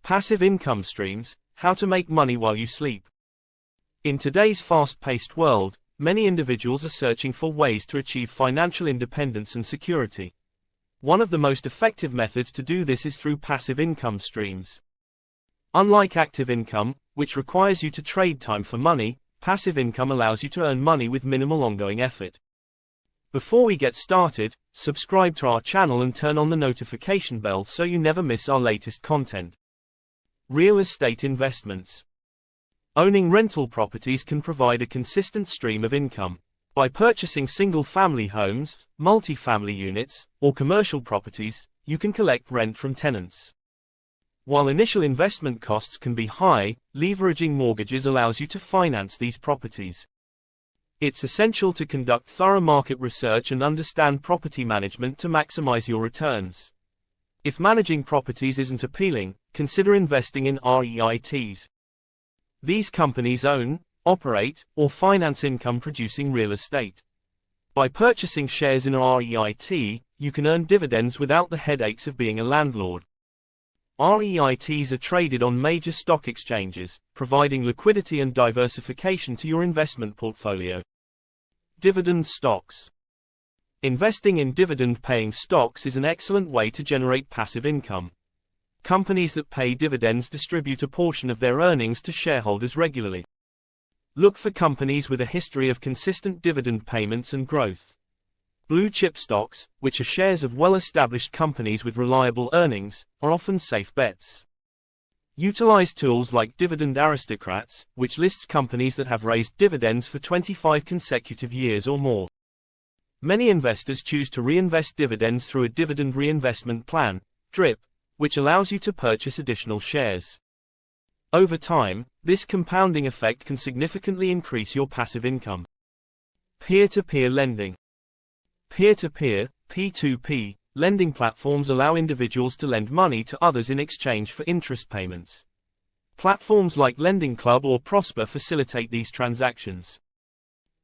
Passive income streams, how to make money while you sleep. In today's fast-paced world, many individuals are searching for ways to achieve financial independence and security. One of the most effective methods to do this is through passive income streams. Unlike active income, which requires you to trade time for money, passive income allows you to earn money with minimal ongoing effort. Before we get started, subscribe to our channel and turn on the notification bell so you never miss our latest content. Real estate investments. Owning rental properties can provide a consistent stream of income. By purchasing single-family homes, multi-family units, or commercial properties, you can collect rent from tenants. While initial investment costs can be high, leveraging mortgages allows you to finance these properties. It's essential to conduct thorough market research and understand property management to maximize your returns. If managing properties isn't appealing, consider investing in REITs. These companies own, operate, or finance income-producing real estate. By purchasing shares in a REIT, you can earn dividends without the headaches of being a landlord. REITs are traded on major stock exchanges, providing liquidity and diversification to your investment portfolio. Dividend stocks. Investing in dividend-paying stocks is an excellent way to generate passive income. Companies that pay dividends distribute a portion of their earnings to shareholders regularly. Look for companies with a history of consistent dividend payments and growth. Blue chip stocks, which are shares of well-established companies with reliable earnings, are often safe bets. Utilize tools like Dividend Aristocrats, which lists companies that have raised dividends for 25 consecutive years or more. Many investors choose to reinvest dividends through a dividend reinvestment plan, DRIP, which allows you to purchase additional shares. Over time, this compounding effect can significantly increase your passive income. Peer-to-peer lending. Peer-to-peer, P2P, lending platforms allow individuals to lend money to others in exchange for interest payments. Platforms like Lending Club or Prosper facilitate these transactions.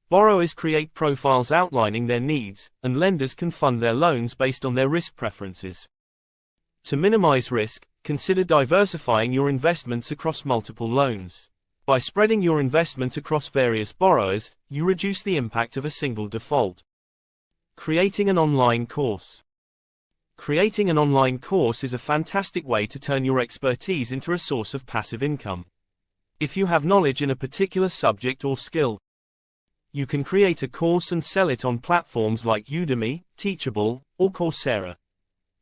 Borrowers create profiles outlining their needs, and lenders can fund their loans based on their risk preferences. To minimize risk, consider diversifying your investments across multiple loans. By spreading your investment across various borrowers, you reduce the impact of a single default. Creating an online course. Creating an online course is a fantastic way to turn your expertise into a source of passive income. If you have knowledge in a particular subject or skill, you can create a course and sell it on platforms like Udemy, Teachable, or Coursera.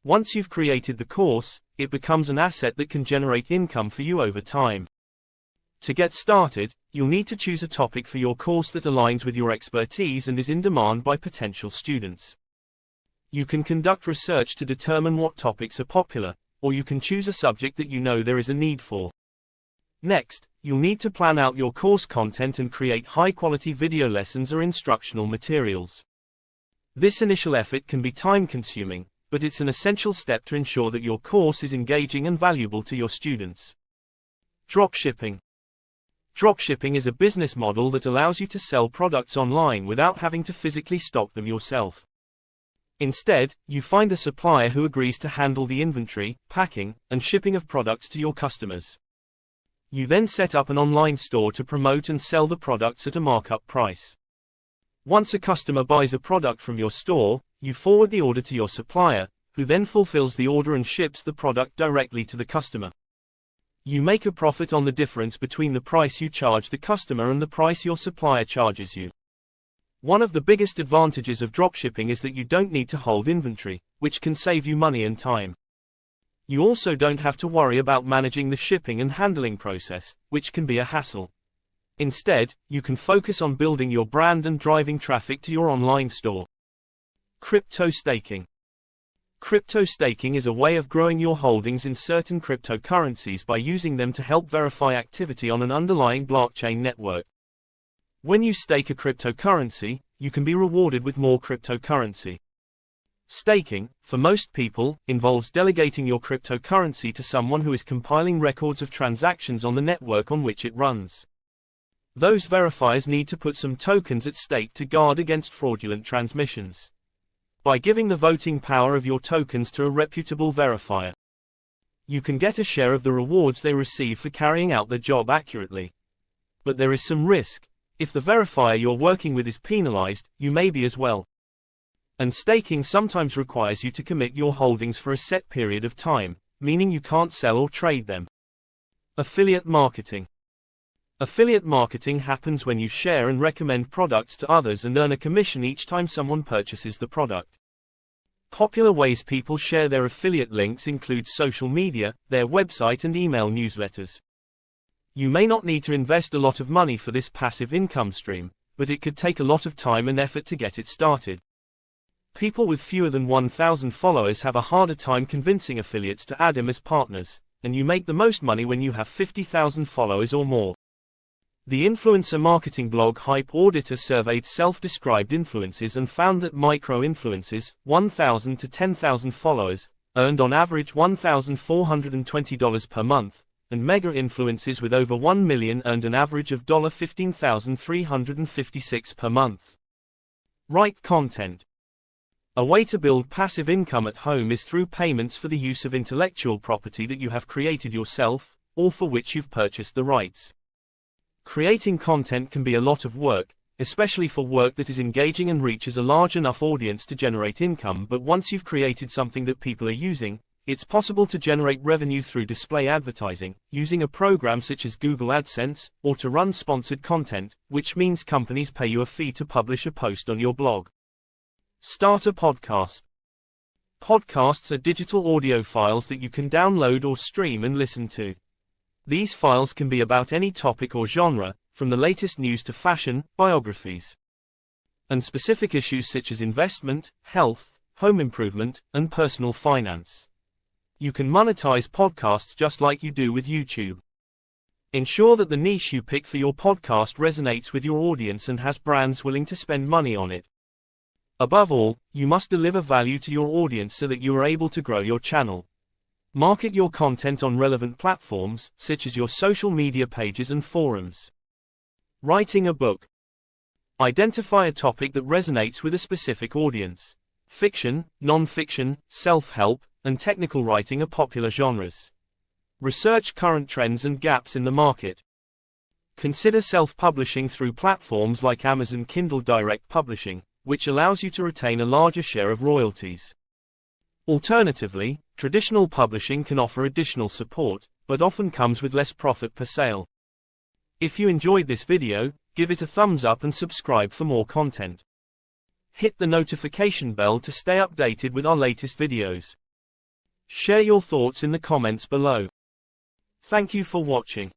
Once you've created the course, it becomes an asset that can generate income for you over time. To get started, you'll need to choose a topic for your course that aligns with your expertise and is in demand by potential students. You can conduct research to determine what topics are popular, or you can choose a subject that you know there is a need for. Next, you'll need to plan out your course content and create high-quality video lessons or instructional materials. This initial effort can be time-consuming, but it's an essential step to ensure that your course is engaging and valuable to your students. Dropshipping. Dropshipping is a business model that allows you to sell products online without having to physically stock them yourself. Instead, you find a supplier who agrees to handle the inventory, packing, and shipping of products to your customers. You then set up an online store to promote and sell the products at a markup price. Once a customer buys a product from your store, you forward the order to your supplier, who then fulfills the order and ships the product directly to the customer. You make a profit on the difference between the price you charge the customer and the price your supplier charges you. One of the biggest advantages of dropshipping is that you don't need to hold inventory, which can save you money and time. You also don't have to worry about managing the shipping and handling process, which can be a hassle. Instead, you can focus on building your brand and driving traffic to your online store. Crypto staking. Crypto staking is a way of growing your holdings in certain cryptocurrencies by using them to help verify activity on an underlying blockchain network. When you stake a cryptocurrency, you can be rewarded with more cryptocurrency. Staking, for most people, involves delegating your cryptocurrency to someone who is compiling records of transactions on the network on which it runs. Those verifiers need to put some tokens at stake to guard against fraudulent transmissions. By giving the voting power of your tokens to a reputable verifier, You can get a share of the rewards they receive for carrying out their job accurately. But there is some risk. If the verifier you're working with is penalized, you may be as well. And staking sometimes requires you to commit your holdings for a set period of time, meaning you can't sell or trade them. Affiliate marketing. Affiliate marketing happens when you share and recommend products to others and earn a commission each time someone purchases the product. Popular ways people share their affiliate links include social media, their website and email newsletters. You may not need to invest a lot of money for this passive income stream, but it could take a lot of time and effort to get it started. People with fewer than 1,000 followers have a harder time convincing affiliates to add them as partners, and you make the most money when you have 50,000 followers or more. The influencer marketing blog Hype Auditor surveyed self-described influencers and found that micro-influencers, 1,000 to 10,000 followers, earned on average $1,420 per month, and mega-influencers with over 1 million earned an average of $15,356 per month. Right content. A way to build passive income at home is through payments for the use of intellectual property that you have created yourself, or for which you've purchased the rights. Creating content can be a lot of work, especially for work that is engaging and reaches a large enough audience to generate income, but once you've created something that people are using, it's possible to generate revenue through display advertising, using a program such as Google AdSense, or to run sponsored content, which means companies pay you a fee to publish a post on your blog. Start a podcast. Podcasts are digital audio files that you can download or stream and listen to. These files can be about any topic or genre, from the latest news to fashion, biographies, and specific issues such as investment, health, home improvement, and personal finance. You can monetize podcasts just like you do with YouTube. Ensure that the niche you pick for your podcast resonates with your audience and has brands willing to spend money on it. Above all, you must deliver value to your audience so that you are able to grow your channel. Market your content on relevant platforms, such as your social media pages and forums. Writing a book. Identify a topic that resonates with a specific audience. Fiction, non-fiction, self-help, and technical writing are popular genres. Research current trends and gaps in the market. Consider self-publishing through platforms like Amazon Kindle Direct Publishing, which allows you to retain a larger share of royalties. Alternatively, traditional publishing can offer additional support, but often comes with less profit per sale. If you enjoyed this video, give it a thumbs up and subscribe for more content. Hit the notification bell to stay updated with our latest videos. Share your thoughts in the comments below. Thank you for watching.